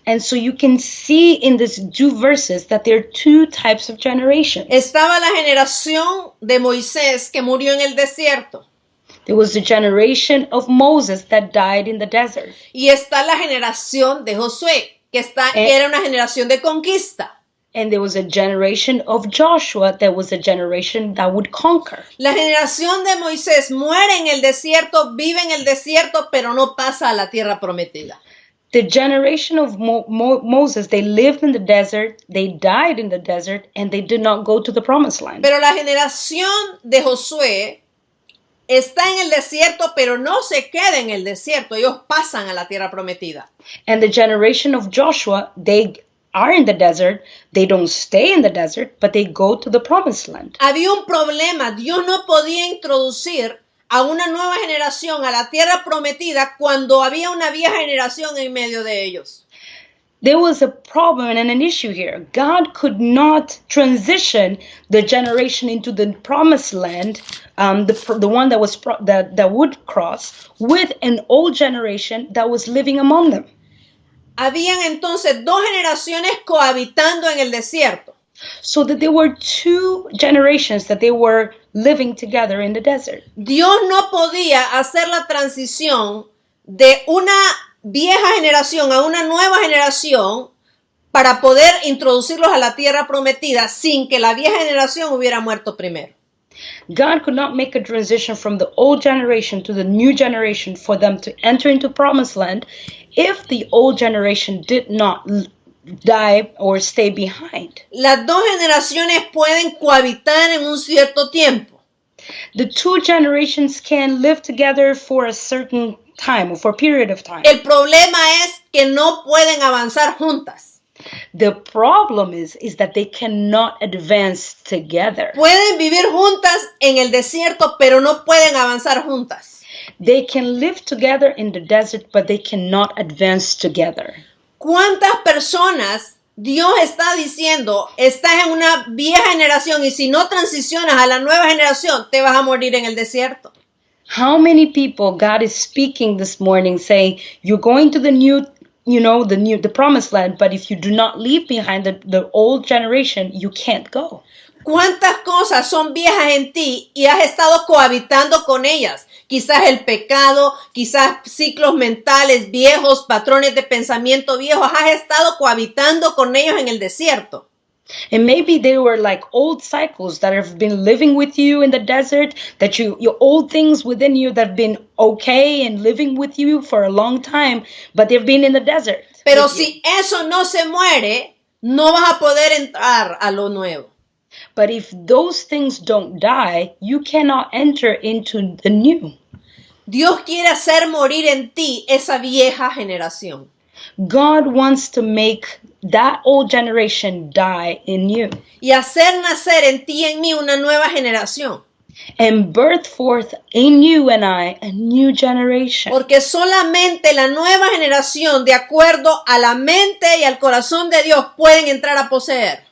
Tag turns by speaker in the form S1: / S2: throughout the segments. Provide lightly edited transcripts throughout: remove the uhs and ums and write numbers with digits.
S1: And so you can see in these two verses that there are two types of generations.
S2: Estaba la generación de Moisés que murió en el desierto.
S1: There was the generation of Moses that died in the desert.
S2: Y está la generación de Josué, que era una generación de conquista.
S1: And there was a generation of Joshua that was a generation that would conquer.
S2: La generación de Moisés muere en el desierto, vive en el desierto, pero no pasa a la tierra prometida.
S1: The generation of Moses, they lived in the desert, they died in the desert, and they did not go to the promised land.
S2: Pero la generación de Josué está en el desierto, pero no se queda en el desierto. Ellos pasan a la tierra prometida.
S1: And the generation of Joshua, they are in the desert. They don't stay in the desert, but they go to the promised land.
S2: Había un problema. Dios no podía introducir a una nueva generación a la tierra prometida cuando había una vieja generación en medio de ellos.
S1: There was a problem and an issue here. God could not transition the generation into the promised land, the one that was that would cross, with an old generation that was living among them.
S2: Habían entonces dos generaciones cohabitando en el desierto.
S1: So that there were two generations that they were living together in the desert.
S2: Dios no podía hacer la transición de una vieja generación a una nueva generación para poder introducirlos a la tierra prometida sin que la vieja generación hubiera muerto primero.
S1: God could not make a transition from the old generation to the new generation for them to enter into promised land if the old generation did not die or stay behind.
S2: Las dos generaciones pueden cohabitar en un cierto tiempo.
S1: The two generations can live together for a certain time or for a period of time.
S2: El problema es que no pueden avanzar juntas.
S1: The problem is that they cannot advance together.
S2: Pueden vivir juntas en el desierto, pero no pueden avanzar juntas.
S1: They can live together in the desert, but they cannot advance together.
S2: ¿Cuántas personas Dios está diciendo, estás en una vieja generación y si no transicionas a la nueva generación, te vas a morir en el desierto?
S1: How many people God is speaking this morning saying, you're going to the new, the promised land, but if you do not leave behind the old generation, you can't go.
S2: ¿Cuántas cosas son viejas en ti y has estado cohabitando con ellas? Quizás el pecado, quizás ciclos mentales viejos, patrones de pensamiento viejos, has estado cohabitando con ellos en el desierto.
S1: And maybe they were like old cycles that have been living with you in the desert, that your old things within you that have been okay and living with you for a long time, but they've been in the desert.
S2: Pero si eso no se muere, no vas a poder entrar a lo nuevo.
S1: But if those things don't die, you cannot enter into the new.
S2: Dios quiere hacer morir en ti esa vieja generación.
S1: God wants to make that old generation die in you.
S2: Y hacer nacer en ti y en mí una nueva generación.
S1: And birth forth in you and I a new generation.
S2: Porque solamente la nueva generación, de acuerdo a la mente y al corazón de Dios, pueden entrar a poseer.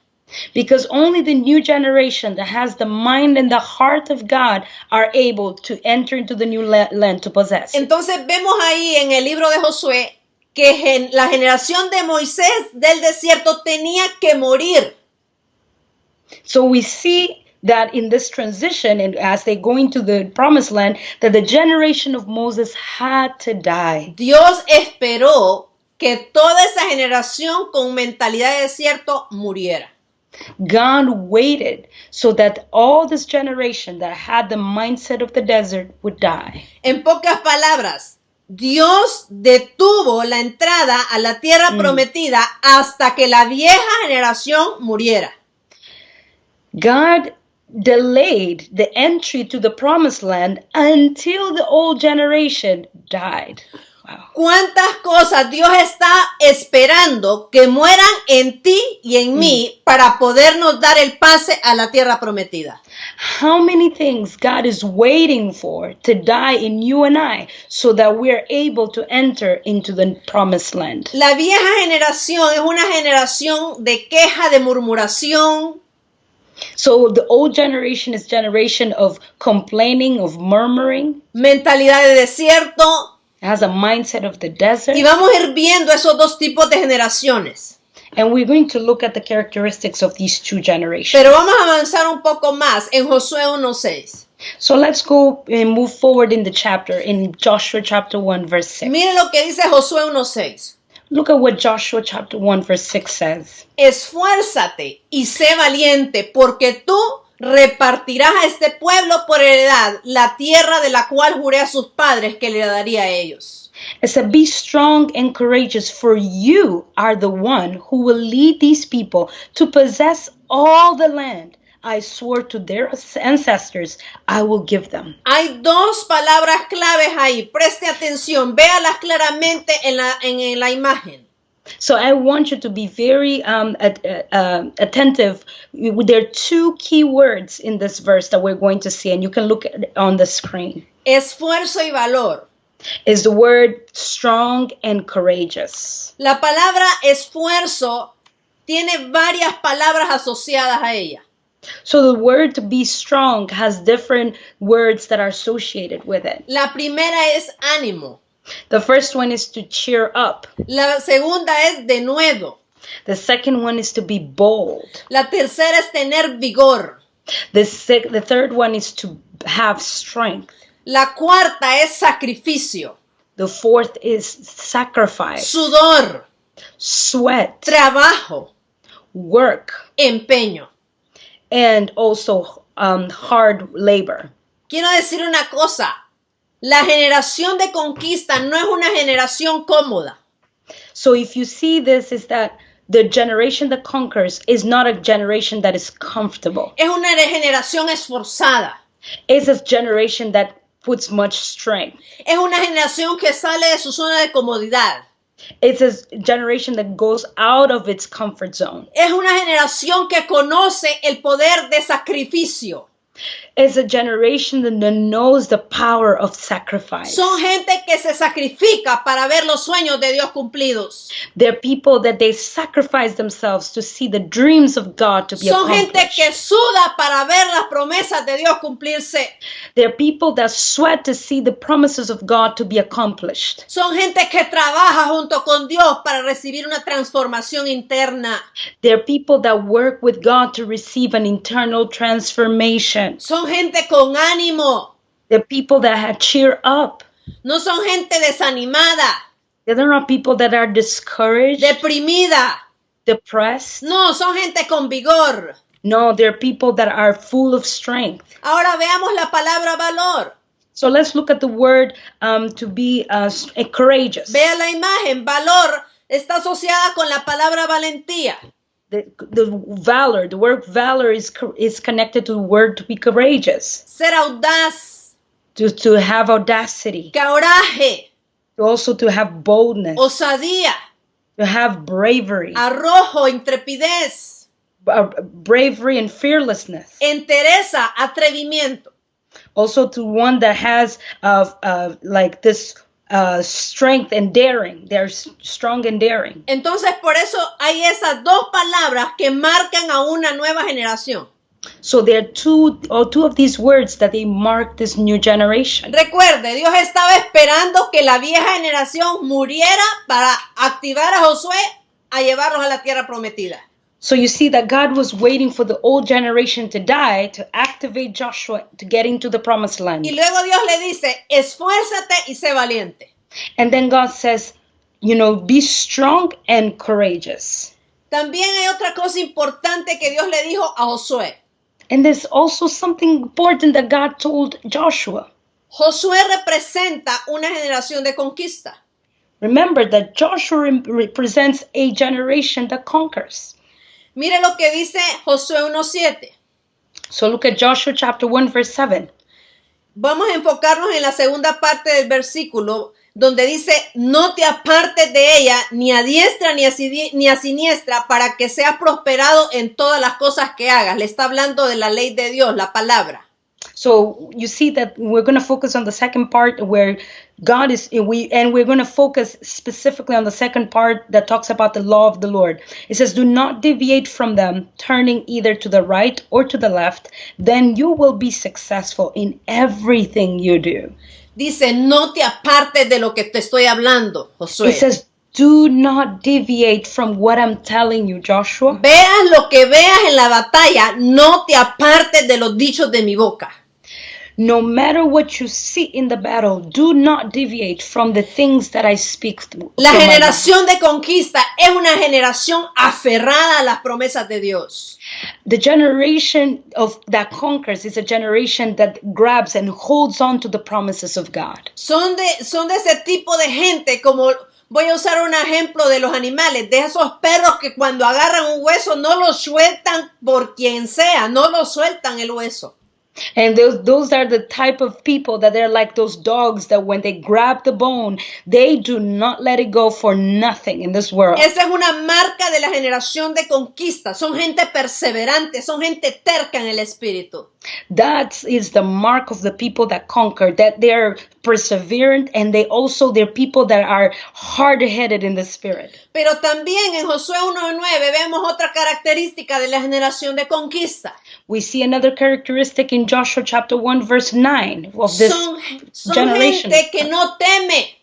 S1: Because only the new generation that has the mind and the heart of God are able to enter into the new land to possess.
S2: Entonces vemos ahí en el libro de Josué que la generación de Moisés del desierto tenía que morir.
S1: So we see that in this transition, and as they go into the promised land, that the generation of Moses had to die.
S2: Dios esperó que toda esa generación con mentalidad de desierto muriera.
S1: God waited so that all this generation that had the mindset of the desert would die.
S2: En pocas palabras, Dios detuvo la entrada a la tierra prometida hasta que la vieja generación muriera.
S1: God delayed the entry to the promised land until the old generation died. Wow.
S2: ¿Cuántas cosas Dios está esperando que mueran en ti y en mí para podernos dar el pase a la tierra prometida?
S1: How many things God is waiting for to die in you and I so that we are able to enter into the promised land?
S2: La vieja generación es una generación de queja, de murmuración.
S1: So the old generation is generation of complaining, of murmuring.
S2: Mentalidad de desierto.
S1: It has a mindset of the desert.
S2: Y vamos a ir viendo esos dos tipos de generaciones.
S1: And we're going to look at the characteristics of these two generations.
S2: Pero vamos a avanzar un poco más en Josué 1:6.
S1: So let's go and move forward in the chapter, in Joshua chapter 1, verse 6.
S2: Mire lo que dice Josué 1:6.
S1: Look at what Joshua chapter 1, verse 6 says.
S2: Esfuérzate y sé valiente, porque tú repartirás a este pueblo por heredad la tierra de la cual juré a sus padres que le daría a ellos.
S1: It said, be strong and courageous, for you are the one who will lead these people to possess all the land I swore to their ancestors I will give them.
S2: Hay dos palabras claves ahí. Preste atención. Véalas claramente en la imagen.
S1: So I want you to be very attentive. There are two key words in this verse that we're going to see, and you can look at it on the screen.
S2: Esfuerzo y valor.
S1: Is the word strong and courageous.
S2: La palabra esfuerzo tiene varias palabras asociadas a ella.
S1: So the word to be strong has different words that are associated with it.
S2: La primera es ánimo.
S1: The first one is to cheer up.
S2: La segunda es denuedo.
S1: The second one is to be bold.
S2: La tercera es tener vigor.
S1: The third one is to have strength.
S2: La cuarta es sacrificio.
S1: The fourth is sacrifice.
S2: Sudor.
S1: Sweat.
S2: Trabajo.
S1: Work.
S2: Empeño.
S1: And also hard labor.
S2: Quiero decir una cosa. La generación de conquista no es una generación cómoda.
S1: So if you see this, is that the generation that conquers is not a generation that is comfortable.
S2: Es una generación esforzada.
S1: It's a generation that puts much strength.
S2: Es una generación que sale de su zona de comodidad.
S1: It's a generation that goes out of its comfort zone.
S2: Es una generación que conoce el poder de sacrificio.
S1: It's a generation that knows the power of sacrifice.
S2: Son gente que se sacrifica para ver los sueños de Dios cumplidos.
S1: They're people that they sacrifice themselves to see the dreams of God to be
S2: Son gente
S1: accomplished.
S2: que suda para ver las promesas de Dios cumplirse.
S1: They're people that sweat to see the promises of God to be accomplished.
S2: Son gente que trabaja junto con Dios para recibir una transformación interna.
S1: They're people that work with God to receive an internal transformation.
S2: Son gente con ánimo.
S1: They're people that cheer up.
S2: No son gente desanimada,
S1: They're not people that are discouraged,
S2: deprimida.
S1: depressed.
S2: No, son gente con vigor.
S1: No, they're people that are full of strength.
S2: Ahora veamos la palabra valor.
S1: So let's look at the word to be courageous.
S2: Vea la imagen. Valor está asociada con la palabra valentía.
S1: The valor, the word valor is connected to the word to be courageous,
S2: Ser audaz,
S1: to have audacity,
S2: coraje,
S1: also to have boldness,
S2: osadía,
S1: to have bravery,
S2: arrojo, intrepidez,
S1: bravery and fearlessness.
S2: entereza, atrevimiento.
S1: Also to one that has like this strength and daring. They're strong and daring.
S2: Entonces por eso hay esas dos palabras que marcan a una nueva generación.
S1: So there are two of these words that they mark this new generation.
S2: Recuerde, Dios estaba esperando que la vieja generación muriera para activar a Josué a llevarlos a la tierra prometida.
S1: So you see that God was waiting for the old generation to die to activate Joshua to get into the promised land.
S2: Y luego Dios le dice, esfuérzate y sé valiente.
S1: And then God says, be strong and courageous.
S2: También hay otra cosa importante que Dios le dijo a Josué.
S1: And there's also something important that God told Joshua.
S2: Josué representa una generación de conquista.
S1: Remember that Joshua represents a generation that conquers.
S2: Mire lo que dice Josué 1:7.
S1: So look at Joshua chapter 1 verse 7.
S2: Vamos a enfocarnos en la segunda parte del versículo donde dice, no te apartes de ella ni a diestra ni a siniestra para que seas prosperado en todas las cosas que hagas. Le está hablando de la ley de Dios, la palabra.
S1: So you see that we're going to focus on the second part where God is, and we're going to focus specifically on the second part that talks about the law of the Lord. It says, do not deviate from them, turning either to the right or to the left, then you will be successful in everything you do.
S2: dice, no te apartes de lo que te estoy hablando, Josué.
S1: It says, do not deviate from what I'm telling you, Joshua.
S2: Veas lo que veas en la batalla, no te apartes de los dichos de mi boca.
S1: No matter what you see in the battle, do not deviate from the things that I speak through.
S2: La generación de conquista es una generación aferrada a las promesas de Dios.
S1: The generation of that conquers is a generation that grabs and holds on to the promises of God.
S2: Son de ese tipo de gente, como voy a usar un ejemplo de los animales, de esos perros que cuando agarran un hueso no lo sueltan por quien sea, no lo sueltan el hueso.
S1: And those are the type of people that they're like those dogs that when they grab the bone, they do not let it go for nothing in this world.
S2: Esa es una marca de la generación de conquista. Son gente perseverante, son gente terca en el espíritu.
S1: That is the mark of the people that conquer, that they're perseverant, and they're people that are hard-headed in the spirit.
S2: Pero también en Josué 1:9 vemos otra característica de la generación de conquista.
S1: We see another characteristic in Joshua chapter 1 verse 9 of this
S2: Son
S1: generation.
S2: gente que no teme.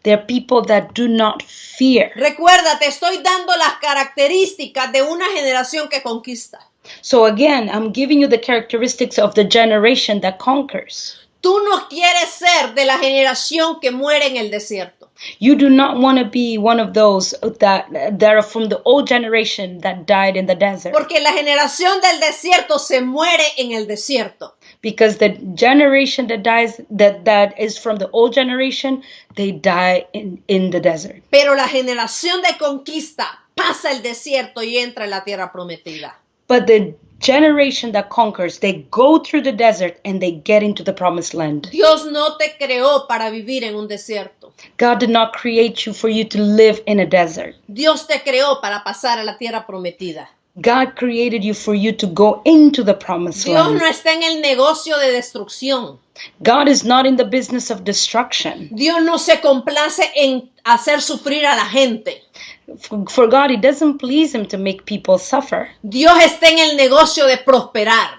S1: They're people that do not fear.
S2: Recuerda, te estoy dando las características de una generación que conquista.
S1: So again, I'm giving you the characteristics of the generation that conquers.
S2: Tú no quieres ser de la generación que muere en el desierto.
S1: You do not want to be one of those that are from the old generation that died in the desert.
S2: Porque la generación del desierto se muere en el desierto.
S1: Because the generation that is from the old generation, they die in the desert.
S2: Pero la generación de conquista pasa el desierto y entra en la tierra prometida.
S1: But the generation that conquers, they go through the desert and they get into the promised land.
S2: Dios no te creó para vivir en un desierto.
S1: God did not create you for you to live in a desert.
S2: Dios te creó para pasar a la tierra prometida.
S1: God created you for you to go into the promised
S2: Dios
S1: land.
S2: no está en el negocio de destrucción.
S1: God is not in the business of destruction.
S2: Dios no se complace en hacer sufrir a la gente.
S1: For God, it doesn't please him to make people suffer.
S2: Dios está en el negocio de prosperar.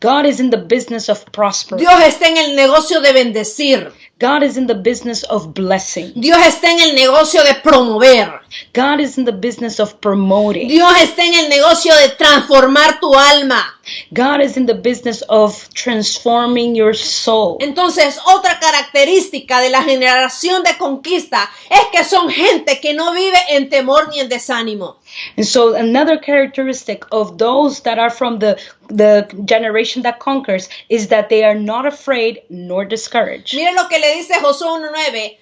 S1: God is in the business of prospering.
S2: Dios está en el negocio de bendecir.
S1: God is in the business of blessing.
S2: Dios está en el negocio de promover.
S1: God is in the business of promoting.
S2: Dios está en el negocio de transformar tu alma.
S1: God is in the business of transforming your soul.
S2: Entonces, otra característica de la generación de conquista es que son gente que no vive en temor ni en desánimo.
S1: And so another characteristic of those that are from the generation that conquers is that they are not afraid nor discouraged.
S2: Mira lo que le dice Josué 1:9.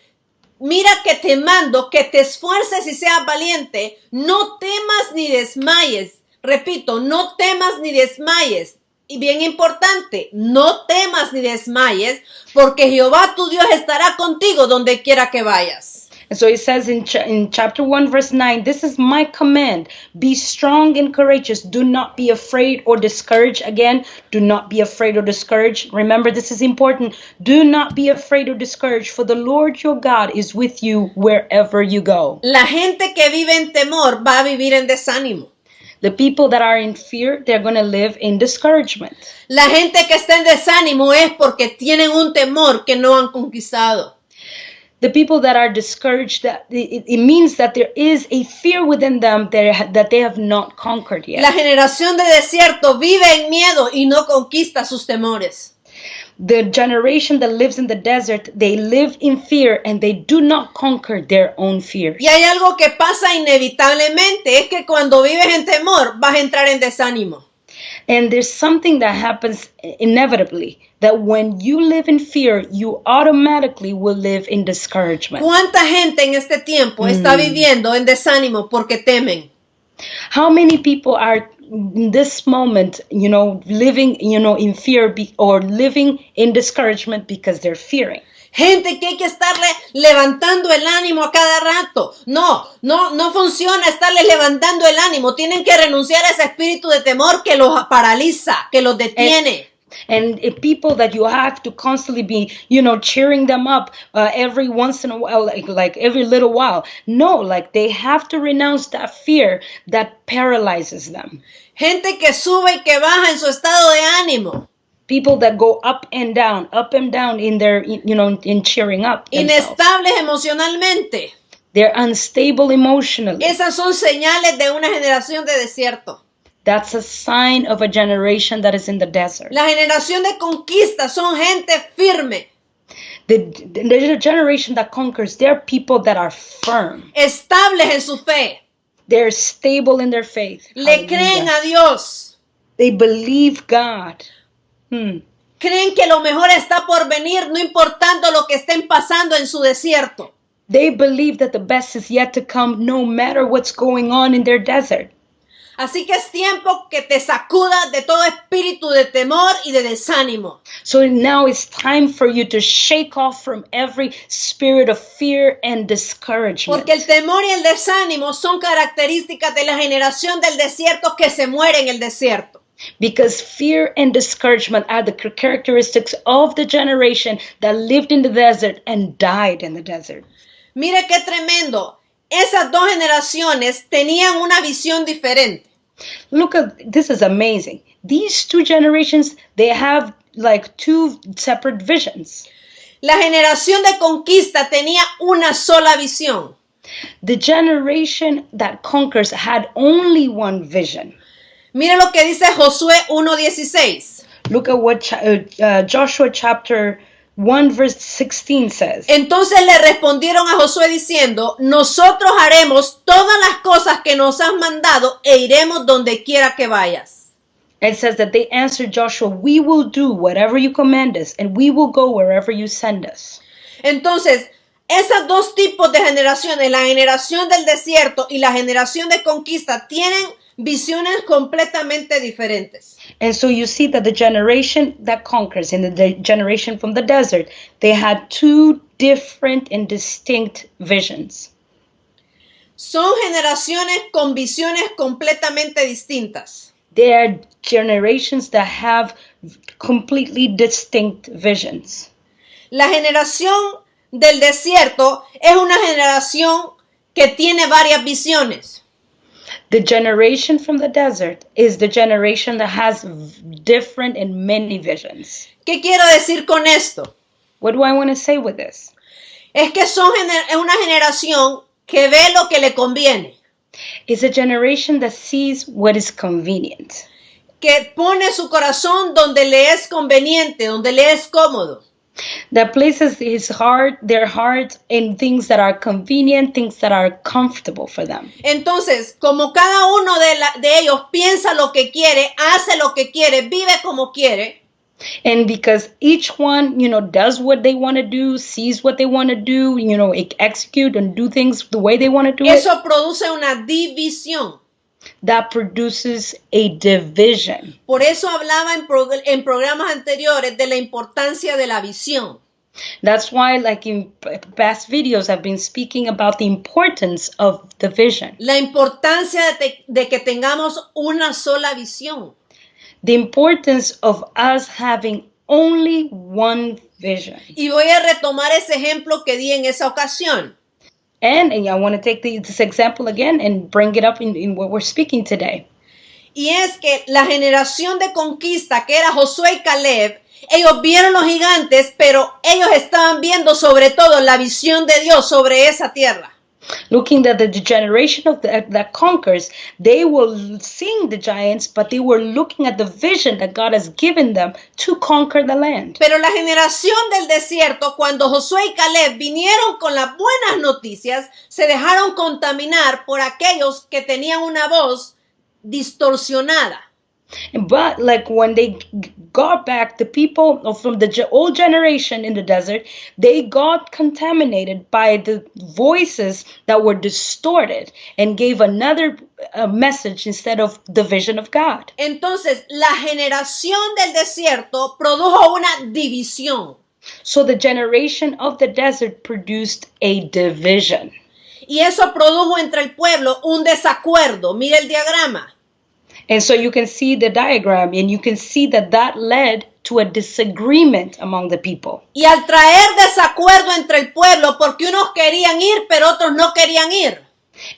S2: Mira que te mando que te esfuerces y seas valiente. No temas ni desmayes. Repito, no temas ni desmayes. Y bien importante, no temas ni desmayes, porque Jehová tu Dios estará contigo donde quiera que vayas.
S1: And so it says in chapter 1 verse 9, this is my command. Be strong and courageous. Do not be afraid or discouraged. Again, do not be afraid or discouraged. Remember, this is important. Do not be afraid or discouraged, for the Lord your God is with you wherever you go.
S2: La gente que vive en temor va a vivir en desánimo.
S1: The people that are in fear, they're going to live in discouragement.
S2: La gente que está en desánimo es porque tienen un temor que no han conquistado.
S1: The people that are discouraged, that it means that there is a fear within them that they have not conquered yet.
S2: La generación de desierto vive en miedo y no conquista sus temores.
S1: The generation that lives in the desert, they live in fear and they do not conquer their own fears.
S2: Y hay algo que pasa inevitablemente, es que cuando vives en temor vas a entrar en desánimo.
S1: And there's something that happens inevitably, that when you live in fear, you automatically will live in discouragement.
S2: ¿Cuánta gente en este tiempo está viviendo en desánimo porque temen?
S1: How many people are in this moment, living, in fear or living in discouragement because they're fearing?
S2: Gente que hay que estarle levantando el ánimo a cada rato. No funciona estarles levantando el ánimo. Tienen que renunciar a ese espíritu de temor que los paraliza, que los detiene.
S1: And people that you have to constantly be, cheering them up every once in a while, like every little while. No, they have to renounce that fear that paralyzes them.
S2: Gente que sube y que baja en su estado de ánimo.
S1: People that go up and down in their, in cheering up themselves.
S2: Inestables emocionalmente.
S1: They're unstable emotionally.
S2: Esas son señales de una generación de desierto.
S1: That's a sign of a generation that is in the desert.
S2: La generación de conquista son gente firme.
S1: The generation that conquers, they're people that are firm.
S2: Estables en su fe.
S1: They're stable in their faith.
S2: Le creen a Dios.
S1: They believe God.
S2: Creen que lo mejor está por venir, no importando lo que estén pasando en su desierto.
S1: They believe that the best is yet to come, no matter what's going on in their desert.
S2: Así que es tiempo que te sacudas de todo espíritu de temor y de desánimo.
S1: So now it's time for you to shake off from every spirit of fear and discouragement.
S2: Porque el temor y el desánimo son características de la generación del desierto que se muere en el desierto.
S1: Because fear and discouragement are the characteristics of the generation that lived in the desert and died in the desert.
S2: Mire qué tremendo. Esas dos generaciones tenían una visión diferente.
S1: Look at, this is amazing. These two generations, they have like two separate visions.
S2: La generación de conquista tenía una sola visión.
S1: The generation that conquers had only one vision.
S2: Mire lo que dice Josué 1:16.
S1: Look at what Joshua chapter 1 verse 16 says.
S2: Entonces le respondieron a Josué diciendo, nosotros haremos todas las cosas que nos has mandado e iremos donde quiera que vayas.
S1: It says that they answered Joshua, we will do whatever you command us and we will go wherever you send us.
S2: Entonces, esos dos tipos de generaciones, la generación del desierto y la generación de conquista, tienen visiones completamente diferentes.
S1: And so you see that the generation that conquers and the generation from the desert, they had two different and distinct visions.
S2: Son generaciones con visiones completamente distintas.
S1: They are generations that have completely distinct visions.
S2: La generación del desierto es una generación que tiene varias visiones.
S1: The generation from the desert is the generation that has different and many visions.
S2: ¿Qué quiero decir con esto?
S1: What do I want to say with this?
S2: Es que es una generación que ve lo que le conviene.
S1: It's a generation that sees what is convenient.
S2: Que pone su corazón donde le es conveniente, donde le es cómodo.
S1: That places their heart in things that are convenient, things that are comfortable for them.
S2: Entonces, como cada uno de ellos piensa lo que quiere, hace lo que quiere, vive como quiere.
S1: And because each one, does what they want to do, sees what they want to do, execute and do things the way they want to do it.
S2: Eso produce una división.
S1: That produces a division.
S2: Por eso hablaba en programas anteriores de la importancia de la visión.
S1: That's why, like in past videos, I've been speaking about the importance of the vision.
S2: La importancia de que tengamos una sola visión.
S1: The importance of us having only one vision.
S2: Y voy a retomar ese ejemplo que di en esa ocasión.
S1: And I want to take this example again and bring it up in what we're speaking today.
S2: Y es que la generación de conquista, que era Josué y Caleb, ellos vieron los gigantes, pero ellos estaban viendo sobre todo la visión de Dios sobre esa tierra.
S1: Looking at the generation of that conquers, they were seeing the giants, but they were looking at the vision that God has given them to conquer the land.
S2: Pero la generación del desierto, cuando Josué y Caleb vinieron con las buenas noticias, se dejaron contaminar por aquellos que tenían una voz distorsionada.
S1: But like when they got back, the people from the old generation in the desert, they got contaminated by the voices that were distorted and gave another message instead of the vision of God.
S2: Entonces, la generación del desierto produjo una división.
S1: So the generation of the desert produced a division.
S2: Y eso produjo entre el pueblo un desacuerdo. Mire el diagrama.
S1: And so you can see the diagram and you can see that led to a disagreement among the people.
S2: Y al traer desacuerdo entre el pueblo, porque unos querían ir, pero otros no querían ir.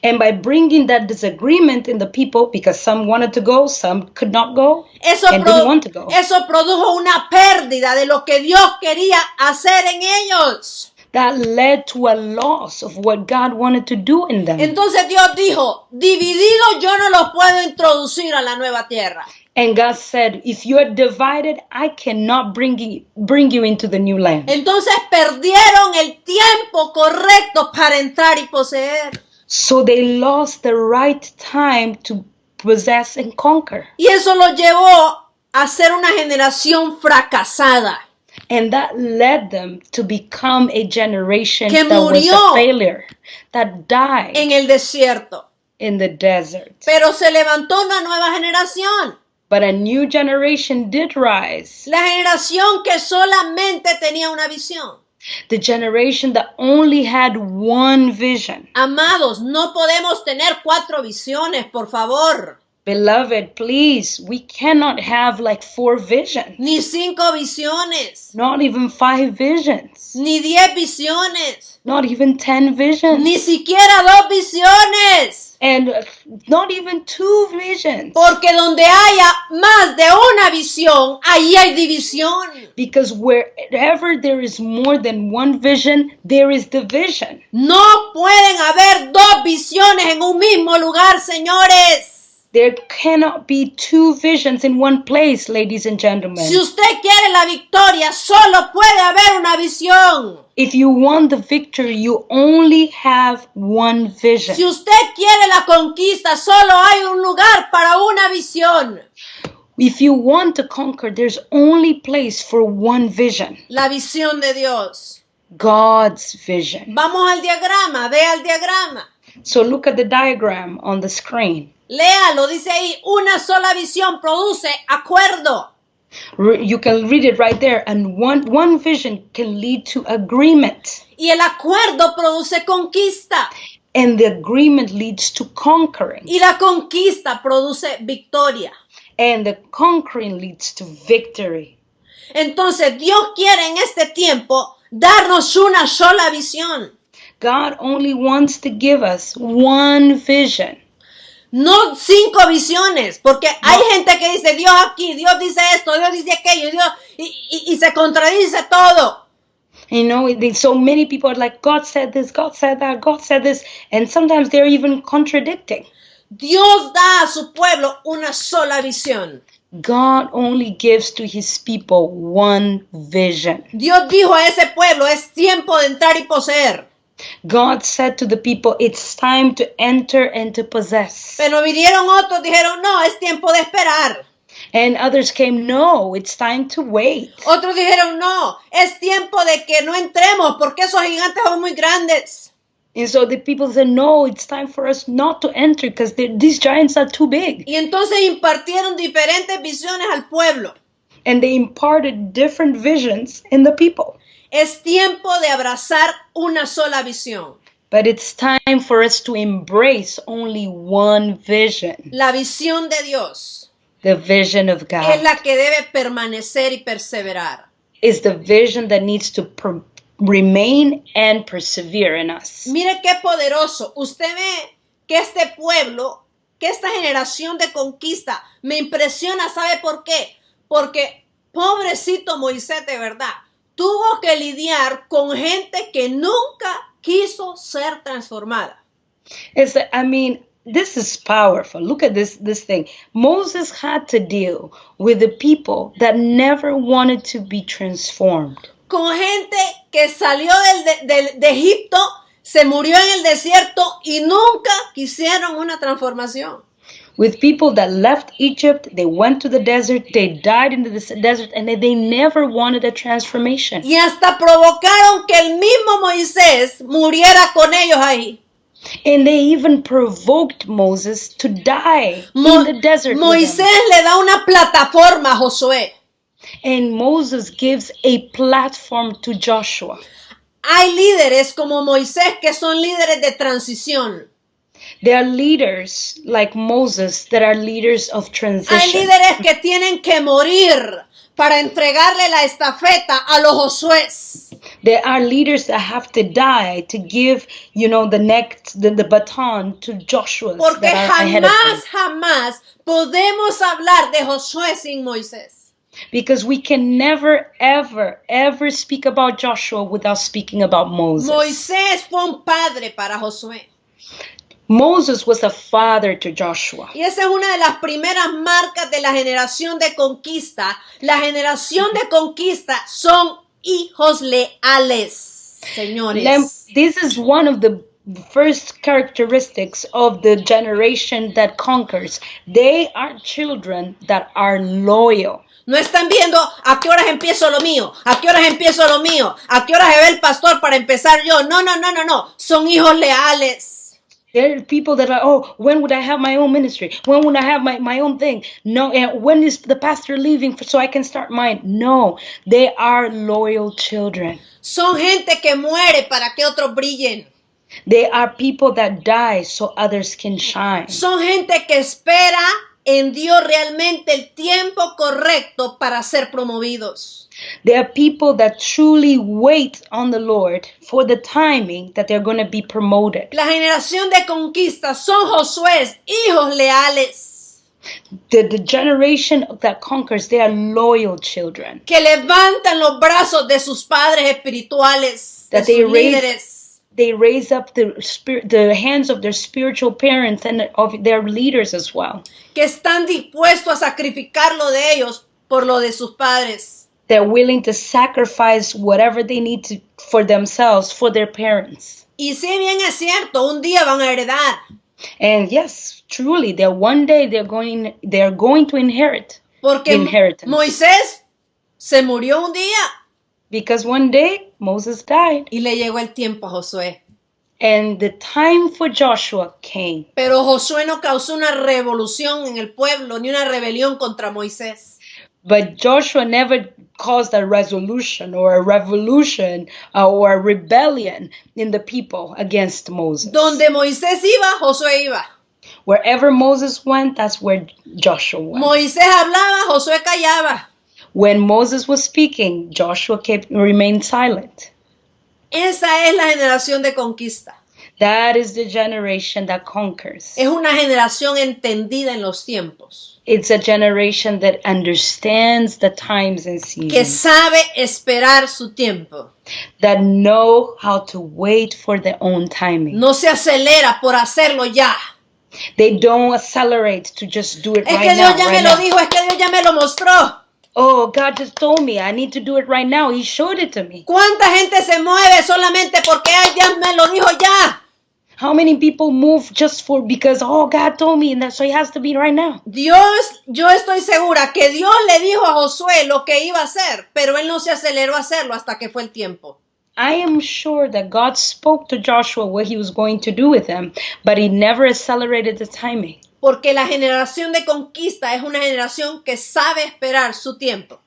S1: And by bringing that disagreement in the people, because some wanted to go, some could not go, and didn't want to go.
S2: Eso produjo una pérdida de lo que Dios quería hacer en ellos.
S1: That led to a loss of what God wanted to do in them.
S2: Entonces Dios dijo, divididos yo no los puedo introducir a la nueva tierra.
S1: And God said, if you are divided, I cannot bring you into the new land.
S2: Entonces perdieron el tiempo correcto para entrar y poseer.
S1: So they lost the right time to possess and conquer.
S2: Y eso los llevó a ser una generación fracasada.
S1: And that led them to become a generation
S2: Que
S1: that was
S2: murió
S1: a failure, that died
S2: en el desierto.
S1: in the desert.
S2: Pero se levantó una nueva generación.
S1: But a new generation did rise.
S2: La generación que solamente tenía una visión.
S1: The generation that only had one vision.
S2: Amados, no podemos tener 4 visiones, por favor.
S1: Beloved, please, we cannot have like 4 visions.
S2: Ni 5 visiones.
S1: Not even 5 visions.
S2: Ni 10 visiones.
S1: Not even 10 visions.
S2: Ni siquiera 2 visiones.
S1: And not even 2 visions.
S2: Porque donde haya más de una visión, ahí hay división.
S1: Because wherever there is more than one vision, there is division.
S2: No pueden haber 2 visiones en un mismo lugar, señores.
S1: There cannot be 2 visions in one place, ladies and gentlemen.
S2: Si usted quiere la victoria, solo puede haber una visión.
S1: If you want the victory, you only have one vision.
S2: Si usted quiere la conquista, solo hay un lugar para una visión.
S1: If you want to conquer, there's only place for one vision.
S2: La visión de Dios.
S1: God's vision.
S2: Vamos al diagrama, vea el diagrama.
S1: So look at the diagram on the screen.
S2: Léalo, dice ahí, una sola visión produce acuerdo.
S1: You can read it right there. And one vision can lead to agreement.
S2: Y el acuerdo produce conquista.
S1: And the agreement leads to conquering.
S2: Y la conquista produce victoria.
S1: And the conquering leads to victory.
S2: Entonces Dios quiere en este tiempo darnos una sola visión.
S1: God only wants to give us one vision.
S2: No 5 visiones, porque hay gente que dice Dios aquí, Dios dice esto, Dios dice aquello, y se contradice todo.
S1: You know, so many people are like, God said this, God said that, God said this, and sometimes they're even contradicting.
S2: Dios da a su pueblo una sola visión.
S1: God only gives to his people one vision.
S2: Dios dijo a ese pueblo, es tiempo de entrar y poseer.
S1: God said to the people, it's time to enter and to possess.
S2: Pero vinieron otros, dijeron, no, es tiempo de esperar.
S1: And others came, no, it's time to wait.
S2: Otros dijeron, no, es tiempo de que no entremos porque esos gigantes son muy grandes.
S1: And so the people said, no, it's time for us not to enter because these giants are too big.
S2: Y entonces impartieron diferentes visiones al pueblo.
S1: And they imparted different visions in the people.
S2: Es tiempo de abrazar una sola visión.
S1: But it's time for us to embrace only one vision.
S2: La visión de Dios
S1: The vision of
S2: es
S1: God
S2: la que debe permanecer y perseverar.
S1: is the vision that needs to remain and persevere in us.
S2: Mire qué poderoso. Usted ve que este pueblo, que esta generación de conquista me impresiona. ¿Sabe por qué? Porque pobrecito Moisés, de verdad, tuvo que lidiar con gente que nunca quiso ser transformada.
S1: This is powerful. Look at this thing. Moses had to deal with the people that never wanted to be transformed.
S2: Con gente que salió de Egipto, se murió en el desierto y nunca quisieron una transformación.
S1: With people that left Egypt, they went to the desert, they died in the desert, and they never wanted a transformation.
S2: Y hasta provocaron que el mismo Moisés muriera con ellos ahí.
S1: And they even provoked Moses to die in the desert.
S2: Moisés le da una plataforma a Josué.
S1: And Moses gives a platform to Joshua.
S2: Hay líderes como Moisés que son líderes de transición.
S1: There are leaders like Moses that are leaders of
S2: Hay
S1: transition.
S2: líderes que tienen que morir para entregarle la estafeta a los Josués.
S1: There are leaders that have to die to give, the baton to Joshua
S2: Porque
S1: that are ahead of them.
S2: jamás podemos hablar de Josué sin Moisés.
S1: Because we can never, ever, ever speak about Joshua without speaking about Moses.
S2: Moisés fue un padre para Josué.
S1: Moses was a father to Joshua.
S2: Y esa es una de las primeras marcas de la generación de conquista. La generación de conquista son hijos leales, señores.
S1: This is one of the first characteristics of the generation that conquers. They are children that are loyal.
S2: No están viendo a qué horas empiezo lo mío, a qué horas empiezo lo mío, a qué horas se ve el pastor para empezar yo. No. Son hijos leales.
S1: There are people that are, when would I have my own ministry? When would I have my own thing? No, when is the pastor leaving so I can start mine? No, they are loyal children.
S2: Son gente que muere para que otros brillen.
S1: They are people that die so others can shine.
S2: Son gente que espera en Dios realmente el tiempo correcto para ser promovidos.
S1: They are people that truly wait on the Lord for the timing that they're going to be promoted.
S2: La generación de conquista son Josué, hijos leales.
S1: The generation that conquers, they are loyal children.
S2: Que levantan los brazos de sus padres espirituales, de
S1: That they
S2: sus líderes.
S1: They raise up the hands of their spiritual parents and of their leaders as well.
S2: Que están dispuestos a sacrificar lo de ellos por lo de sus padres.
S1: They're willing to sacrifice whatever they need to for themselves, for their parents.
S2: Y si bien es cierto, un día van a heredar.
S1: And yes, truly, that one day they're going to inherit
S2: Porque
S1: the inheritance.
S2: Moisés se murió un día
S1: Because one day Moses died.
S2: y le llegó el tiempo a Josué.
S1: And the time for Joshua came.
S2: Pero Josué no causó una revolución en el pueblo ni una rebelión contra Moisés.
S1: But Joshua never caused a resolution or a revolution or a rebellion in the people against Moses.
S2: Donde Moisés iba, Josué iba.
S1: Wherever Moses went, that's where Joshua went.
S2: Moisés hablaba, Josué callaba.
S1: When Moses was speaking, Joshua remained silent.
S2: Esa es la generación de conquista.
S1: That is the generation that conquers.
S2: Es una generación entendida en los tiempos.
S1: It's a generation that understands the times and
S2: Que
S1: seasons.
S2: sabe esperar su tiempo.
S1: That know how to wait for their own timing.
S2: No se acelera por hacerlo ya.
S1: They don't accelerate to just do it
S2: Es
S1: right
S2: que
S1: now.
S2: Dios ya
S1: right
S2: me lo
S1: now.
S2: dijo, es que Dios ya me lo mostró.
S1: Oh, God just told me I need to do it right now. He showed it to me.
S2: ¿Cuánta gente se mueve solamente porque ay, Dios me lo dijo ya?
S1: How many people move just because, God told me, and so it has to be right now.
S2: Dios, yo estoy segura que Dios le dijo a Josué lo que iba a hacer, pero él no se aceleró a hacerlo hasta que fue el tiempo.
S1: I am sure that God spoke to Joshua what he was going to do with him, but he never accelerated the timing.
S2: Porque la generación de conquista es una generación que sabe esperar su tiempo.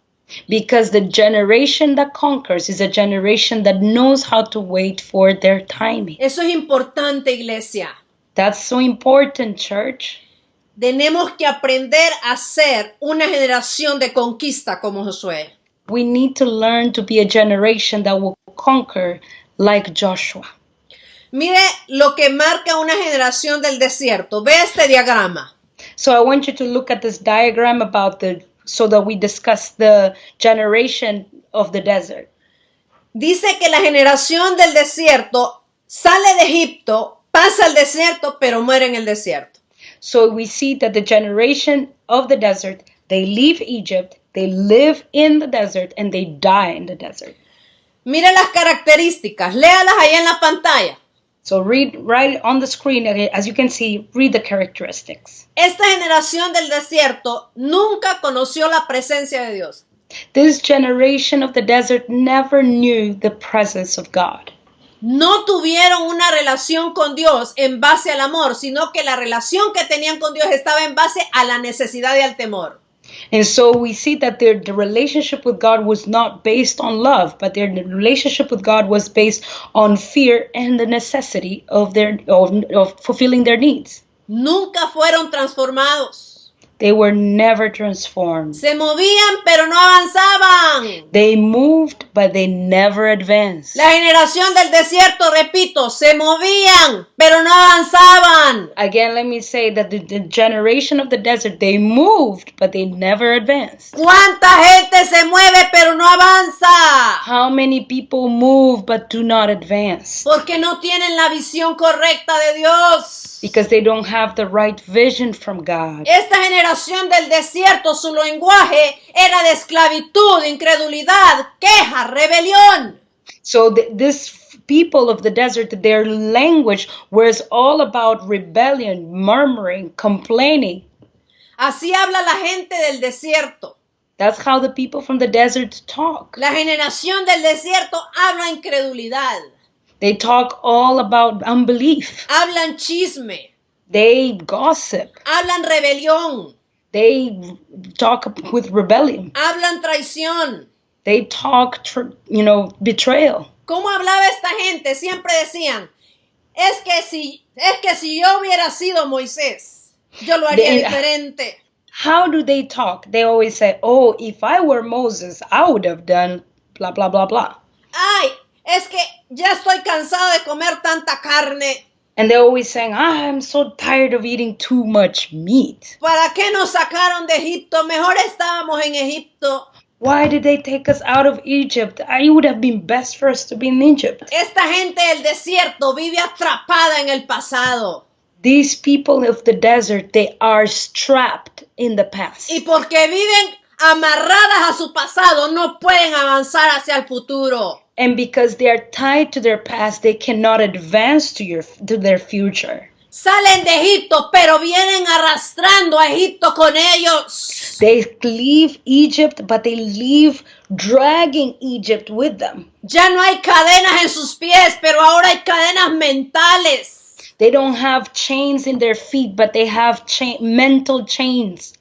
S1: Because the generation that conquers is a generation that knows how to wait for their timing.
S2: Eso es importante, iglesia.
S1: That's so important, church.
S2: Tenemos que aprender a ser una generación de conquista como Josué.
S1: We need to learn to be a generation that will conquer like Joshua.
S2: Mire lo que marca una generación del desierto. Ve este diagrama.
S1: So I want you to look at this diagram so that we discuss the generation of the desert.
S2: Dice que la generación del desierto sale de Egipto, pasa al desierto, pero muere en el desierto.
S1: So we see that the generation of the desert, they leave Egypt, they live in the desert, and they die in the desert.
S2: Mire las características, léalas ahí en la pantalla.
S1: So read right on the screen, as you can see, read the characteristics.
S2: Esta generación del desierto nunca conoció la presencia de Dios.
S1: This generation of the desert never knew the presence of God.
S2: No tuvieron una relación con Dios en base al amor, sino que la relación que tenían con Dios estaba en base a la necesidad y al temor.
S1: And so we see that the relationship with God was not based on love, but their relationship with God was based on fear and the necessity of fulfilling their needs.
S2: Nunca fueron transformados.
S1: They were never transformed.
S2: Se movían, pero no avanzaban.
S1: They moved, but they never advanced.
S2: La generación del desierto, repito, se movían, pero no avanzaban.
S1: Again, let me say that the generation of the desert, they moved, but they never advanced.
S2: ¿Cuánta gente se mueve, pero no avanza?
S1: How many people move, but do not advance?
S2: Porque no tienen la visión correcta de Dios.
S1: Because they don't have the right vision from God.
S2: Esta generación del desierto, su lenguaje era de esclavitud, incredulidad, queja, rebelión.
S1: So this people of the desert, their language was all about rebellion, murmuring, complaining.
S2: Así habla la gente del desierto.
S1: That's how the people from the desert talk.
S2: La generación del desierto habla incredulidad.
S1: They talk all about unbelief.
S2: Hablan chisme.
S1: They gossip.
S2: Hablan rebelión.
S1: They talk with rebellion.
S2: Hablan traición.
S1: They talk, betrayal.
S2: ¿Cómo hablaba esta gente? Siempre decían, es que si yo hubiera sido Moisés, yo lo haría diferente.
S1: How do they talk? They always say, oh, if I were Moses, I would have done blah, blah, blah, blah.
S2: Ay, es que ya estoy cansado de comer tanta carne.
S1: And they're always saying, I'm so tired of eating too much meat.
S2: ¿Para qué nos sacaron de Egipto? Mejor estábamos en Egipto.
S1: Why did they take us out of Egypt? It would have been best for us to be in Egypt.
S2: Esta gente del desierto vive atrapada en el pasado.
S1: These people of the desert, they are strapped in the past.
S2: Y porque viven amarradas a su pasado, no pueden avanzar hacia el futuro.
S1: And because they are tied to their past, they cannot advance to their future.
S2: Salen de Egipto, pero vienen arrastrando a Egipto con ellos.
S1: They leave Egypt, but they leave dragging Egypt with them.
S2: Ya no hay cadenas en sus pies, pero ahora hay cadenas mentales.
S1: They don't have chains in their feet, but they have mental chains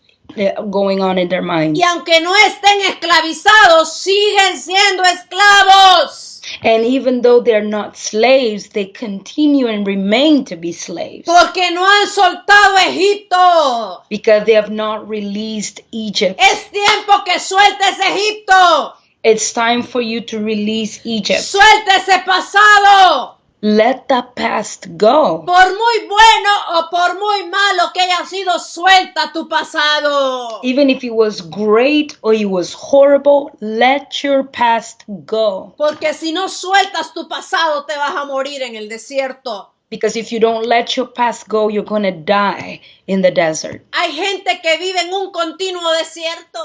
S1: going on in their minds.
S2: Y aunque no estén esclavizados, siguen siendo esclavos.
S1: And even though they're not slaves, they continue and remain to be slaves.
S2: Porque no han soltado Egipto.
S1: Because they have not released Egypt.
S2: Es tiempo que sueltes Egipto.
S1: It's time for you to release Egypt.
S2: Suelta ese pasado.
S1: Let the past go.
S2: Por muy bueno o por muy malo que haya sido, suelta tu pasado.
S1: Even if it was great or it was horrible, let your past go.
S2: Porque si no sueltas tu pasado, te vas a morir en el desierto.
S1: Because if you don't let your past go, you're going to die in the desert.
S2: Hay gente que vive en un continuo desierto.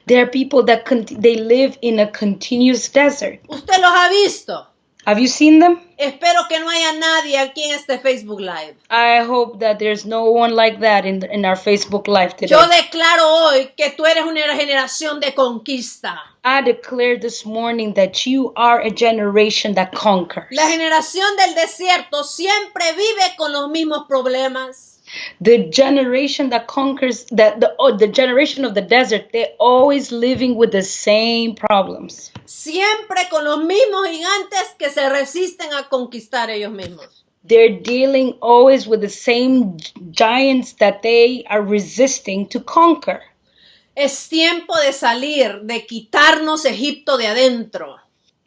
S1: There are people that they live in a continuous desert.
S2: ¿Usted los ha visto?
S1: Have you seen them?
S2: Espero que no haya nadie aquí en este Facebook Live.
S1: I hope that there's no one like that in our Facebook Live today.
S2: Yo declaro hoy que tú eres una generación de conquista.
S1: I declare this morning that you are a generation that conquers.
S2: La generación del desierto siempre vive con los mismos problemas.
S1: The generation that conquers, the generation of the desert, they're always living with the same problems.
S2: Siempre con los mismos gigantes que se resisten a conquistar ellos mismos.
S1: They're dealing always with the same giants that they are resisting to conquer.
S2: Es tiempo de salir, de quitarnos Egipto de adentro.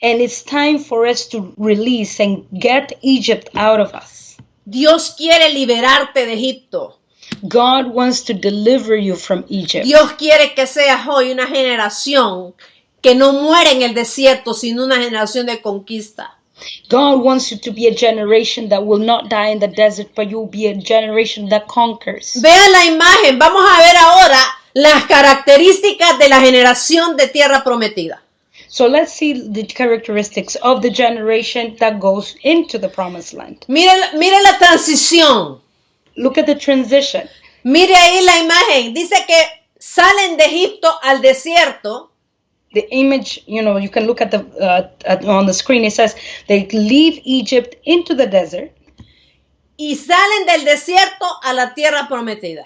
S1: And it's time for us to release and get Egypt out of us.
S2: Dios quiere liberarte de Egipto.
S1: God wants to deliver you from Egypt.
S2: Dios quiere que seas hoy una generación que no muere en el desierto, sino una generación de conquista.
S1: God wants you to be a generation that will not die in the desert, but you'll be a generation that conquers.
S2: Vean la imagen. Vamos a ver ahora las características de la generación de tierra prometida.
S1: So let's see the characteristics of the generation that goes into the promised land.
S2: Mire la transición.
S1: Look at the transition.
S2: Mire ahí la imagen. Dice que salen de Egipto al desierto.
S1: The image, you can look at on the screen. It says they leave Egypt into the desert.
S2: Y salen del desierto a la tierra prometida.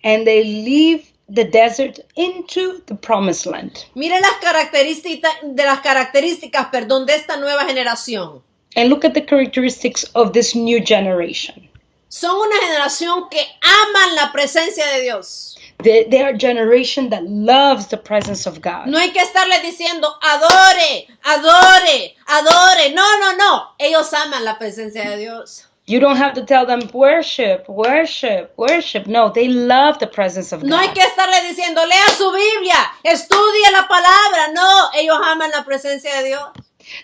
S1: And they leave the desert into the promised land.
S2: Mire las características, de esta nueva generación.
S1: And look at the characteristics of this new generation.
S2: Son una generación que aman la presencia de Dios.
S1: They are a generation that loves the presence of God.
S2: No hay que estarles diciendo, adore, adore, adore. No, no, no. Ellos aman la presencia de Dios.
S1: You don't have to tell them worship, worship, worship. No, they love the presence of God.
S2: No hay que estarles diciendo, lea su Biblia, estudie la palabra. No, ellos aman la presencia de Dios.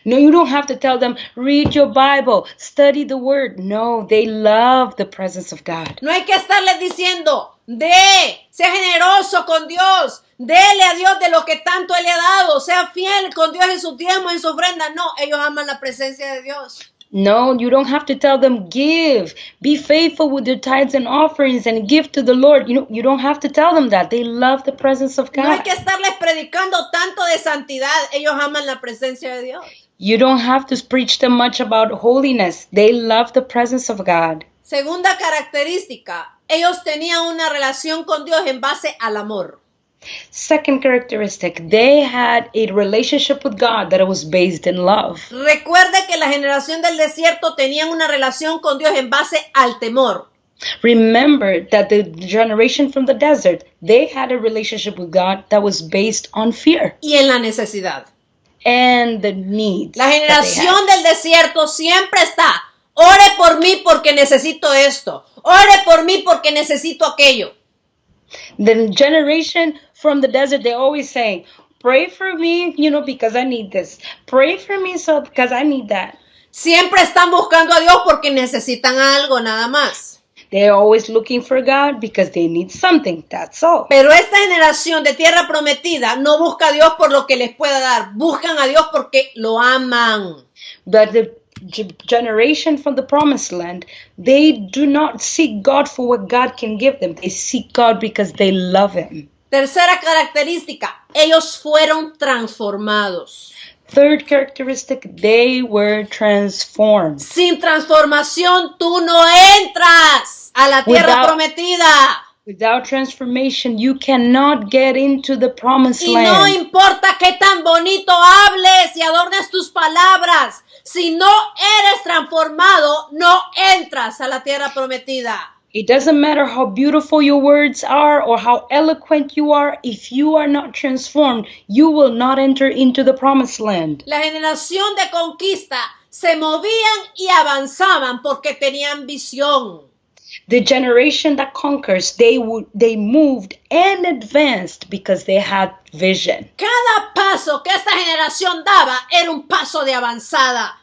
S1: No, you don't have to tell them, read your Bible, study the word. No, they love the presence of God.
S2: No hay que estarles diciendo, sea generoso con Dios, dele a Dios de lo que tanto Él le ha dado, sea fiel con Dios en su tiempo, en su ofrenda. No, ellos aman la presencia de Dios.
S1: No, you don't have to tell them, give, be faithful with your tithes and offerings and give to the Lord. You don't have to tell them that. They love the presence of God.
S2: No hay que estarles predicando tanto de santidad. Ellos aman la presencia de Dios.
S1: You don't have to preach them much about holiness. They love the presence of God.
S2: Segunda característica, ellos tenían una relación con Dios en base al amor.
S1: Second characteristic, they had a relationship with God that was based in love.
S2: Recuerde que la generación del desierto tenían una relación con Dios en base al temor.
S1: Remember that the generation from the desert, they had a relationship with God that was based on fear.
S2: Y en la necesidad.
S1: And the needs.
S2: La generación del desierto siempre está, ore por mí porque necesito esto, ore por mí porque necesito aquello.
S1: The generation from the desert, they're always saying, pray for me, because I need this. Pray for me because I need that.
S2: Siempre están buscando a Dios porque necesitan algo, nada más.
S1: They're always looking for God because they need something, that's all.
S2: Pero esta generación de tierra prometida no busca a Dios por lo que les pueda dar. Buscan a Dios porque lo aman.
S1: But the generation from the promised land, they do not seek God for what God can give them. They seek God because they love Him.
S2: Tercera característica, ellos fueron transformados.
S1: Third characteristic, they were transformed.
S2: Sin transformación tú no entras a la tierra prometida.
S1: Without transformation, you cannot get into the promised land.
S2: Y no importa qué tan bonito hables y adornes tus palabras, si no eres transformado, no entras a la tierra prometida.
S1: It doesn't matter how beautiful your words are or how eloquent you are. If you are not transformed, you will not enter into the promised land.
S2: La generación de conquista se movían y avanzaban porque tenían visión.
S1: The generation that conquers, they moved and advanced because they had vision.
S2: Cada paso que esta generación daba era un paso de avanzada.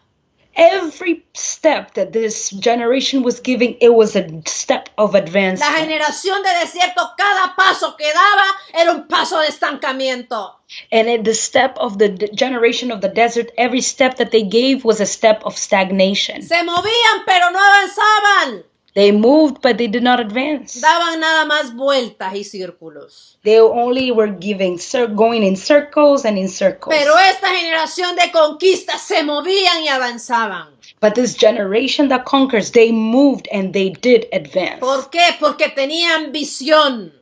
S1: Every step that this generation was giving, it was a step of advancement.
S2: La generación de desierto, cada paso que daba era un paso de estancamiento.
S1: And at the step of the generation of the desert, every step that they gave was a step of stagnation.
S2: Se movían, pero no avanzaban.
S1: They moved, but they did not advance.
S2: Daban nada más vueltas y círculos.
S1: They only were going in circles and in circles.
S2: Pero esta generación de conquista se movían y avanzaban.
S1: But this generation that conquers, they moved and they did advance.
S2: ¿Por qué? Porque tenían visión.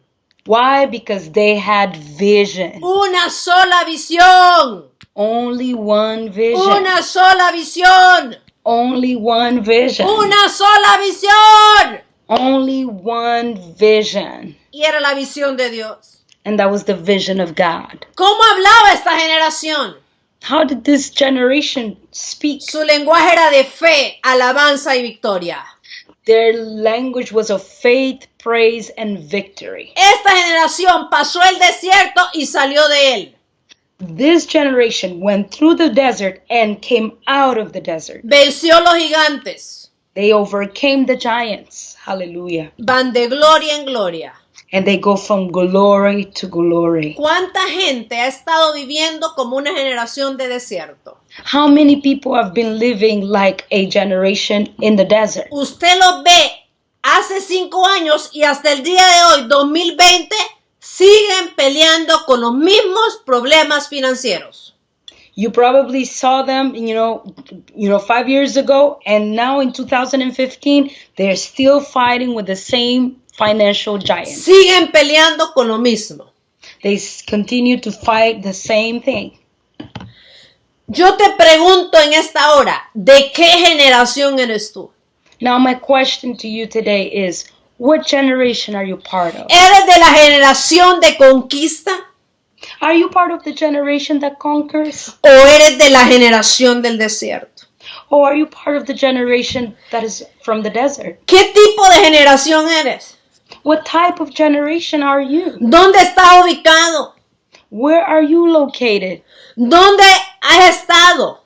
S1: Why? Because they had vision.
S2: Una sola visión.
S1: Only one vision.
S2: Una sola visión.
S1: Only one vision.
S2: Una sola visión.
S1: Only one vision.
S2: Y era la visión de Dios.
S1: And that was the vision of God.
S2: ¿Cómo hablaba esta generación?
S1: How did this generation speak?
S2: Su lenguaje era de fe, alabanza y victoria.
S1: Their language was of faith, praise, and victory.
S2: Esta generación pasó el desierto y salió de él.
S1: This generation went through the desert and came out of the desert.
S2: Venció los gigantes.
S1: They overcame the giants. Hallelujah.
S2: Van de gloria en gloria.
S1: And they go from glory to glory.
S2: ¿Cuánta gente ha estado viviendo como una generación de desierto?
S1: How many people have been living like a generation in the desert?
S2: Usted los ve hace 5 años y hasta el día de hoy, 2020, siguen peleando con los mismos problemas financieros.
S1: You probably saw them, 5 years ago, and now in 2015, they're still fighting with the same financial giants.
S2: Siguen peleando con lo mismo.
S1: They continue to fight the same thing.
S2: Yo te pregunto en esta hora, ¿de qué generación eres tú?
S1: Now my question to you today is, what generation are you part of?
S2: ¿Eres de la generación de conquista
S1: Are you part of the generation that conquers?
S2: o eres de la generación del desierto?
S1: Or are you part of the generation that is from the desert?
S2: ¿Qué tipo de generación eres?
S1: What type of generation are you?
S2: ¿Dónde estás ubicado?
S1: Where are you located?
S2: ¿Dónde has estado?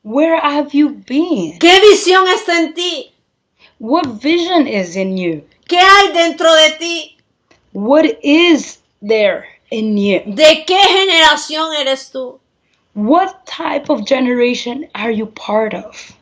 S1: Where have you been?
S2: ¿Qué visión está en ti?
S1: What vision is in you?
S2: ¿Qué hay dentro de ti?
S1: What is there in you?
S2: ¿De qué generación eres tú?
S1: What type of generation are you part of?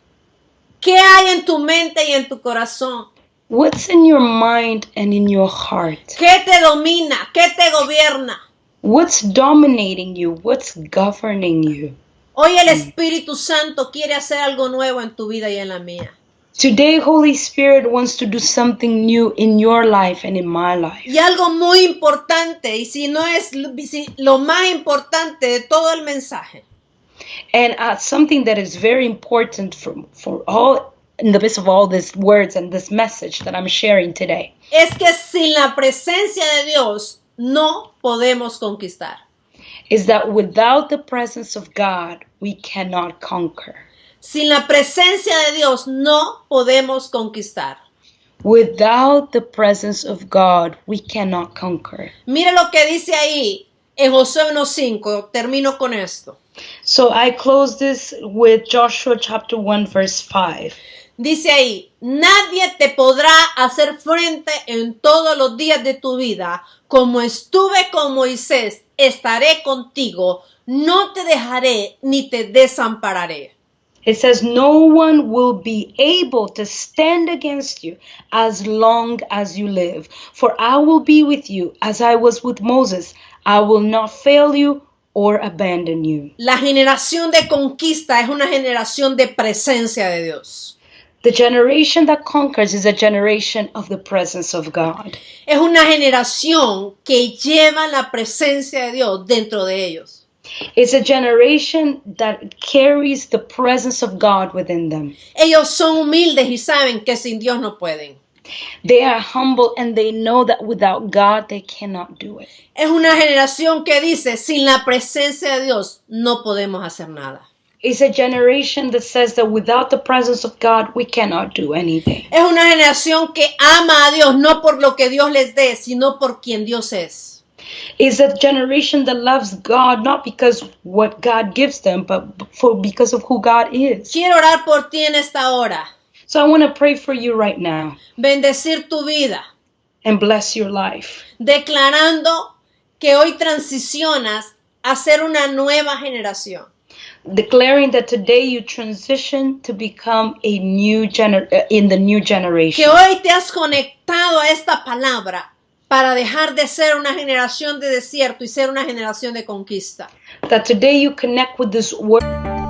S2: ¿Qué hay en tu mente y en tu corazón?
S1: What's in your mind and in your heart?
S2: ¿Qué te domina? ¿Qué te gobierna?
S1: What's dominating you? What's governing you?
S2: Hoy el Espíritu Santo quiere hacer algo nuevo en tu vida y en la mía.
S1: Today, Holy Spirit wants to do something new in your life and in my life.
S2: Y algo muy importante, y si no es lo más importante de todo el mensaje,
S1: And something that is very important for all, in the midst of all these words and this message that I'm sharing today,
S2: es que sin la presencia de Dios no podemos conquistar.
S1: is that without the presence of God, we cannot conquer.
S2: Sin la presencia de Dios no podemos conquistar.
S1: Without the presence of God, we cannot conquer.
S2: Mire lo que dice ahí en Josué 1:5. Termino con esto.
S1: So I close this with Joshua chapter 1 verse 5.
S2: Dice ahí, nadie te podrá hacer frente en todos los días de tu vida. Como estuve con Moisés, estaré contigo. No te dejaré ni te desampararé.
S1: It says, no one will be able to stand against you as long as you live. For I will be with you as I was with Moses. I will not fail you or abandon you.
S2: La generación de conquista es una generación de presencia de Dios.
S1: The generation that conquers is a generation of the presence of God.
S2: Es una generación que lleva la presencia de Dios dentro de ellos.
S1: It's a generation that carries the presence of God within them.
S2: Ellos son humildes y saben que sin Dios no pueden.
S1: They are humble and they know that without God they cannot do it.
S2: Es una generación que dice, sin la presencia de Dios no podemos hacer nada.
S1: It's a generation that says that without the presence of God we cannot do anything.
S2: Es una generación que ama a Dios no por lo que Dios les dé, sino por quien Dios es.
S1: Is a generation that loves God not because what God gives them, but because of who God is.
S2: Quiero orar por ti en esta hora.
S1: So I want to pray for you right now
S2: Bendecir tu vida,
S1: and bless your life,
S2: declarando que hoy transicionas a ser una nueva generación.
S1: declaring that today you transition to become a new in the new generation.
S2: Que hoy te has conectado a esta palabra para dejar de ser una generación de desierto y ser una generación de conquista.
S1: That today you connect with this word.